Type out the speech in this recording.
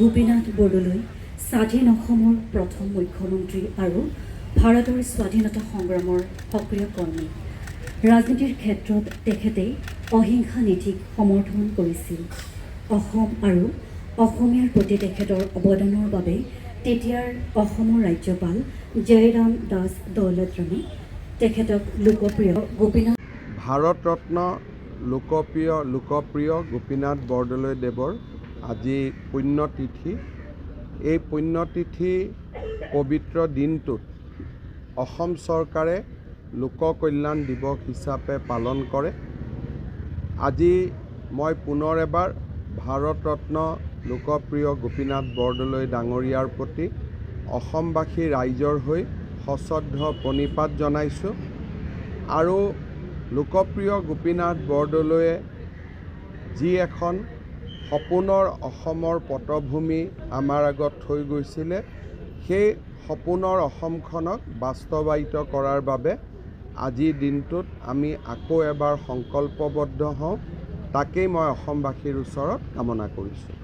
গোপীনাথ বৰদলৈ স্বাধীন অসমৰ প্ৰথম মুখ্যমন্ত্ৰী আৰু ভাৰতৰ স্বাধীনতা সংগ্ৰামৰ সক্ৰিয় কৰ্মী। ৰাজনীতিৰ ক্ষেত্ৰত তেখেতে অহিংসা নীতিক সমৰ্থন কৰিছিল। অসম আৰু অসমীয়াৰ প্ৰতি তেখেতৰ অৱদানৰ বাবে তেতিয়াৰ অসমৰ ৰাজ্যপাল জয়ৰাম দাস দৌলতৰামে তেখেতক লোকপ্ৰিয় গোপীনাথ ভাৰত ৰত্ন লোকপ্ৰিয় গোপীনাথ বৰদলৈদেৱৰ আজি পুণ্যতিথি। এই পুণ্যতিথি পবিত্ৰ দিনটোত অসম চৰকাৰে লোককল্যাণ দিৱস হিচাপে পালন কৰে। আজি মই পুনৰ এবাৰ ভাৰত ৰত্ন লোকপ্ৰিয় গোপীনাথ বৰদলৈ ডাঙৰীয়াৰ প্ৰতি অসমবাসী ৰাইজৰ হৈ সশ্ৰদ্ধ প্ৰণিপাত জনাইছোঁ। আৰু লোকপ্ৰিয় গোপীনাথ বৰদলৈয়ে যি এখন সপোনৰ অসমৰ পটভূমি আমাৰ আগত থৈ গৈছিলে, সেই সপোনৰ অসমখনক বাস্তৱায়িত কৰাৰ বাবে আজিৰ দিনটোত আমি আকৌ এবাৰ সংকল্পবদ্ধ হওঁ। তাকেই মই অসমবাসীৰ ওচৰত কামনা কৰিছোঁ।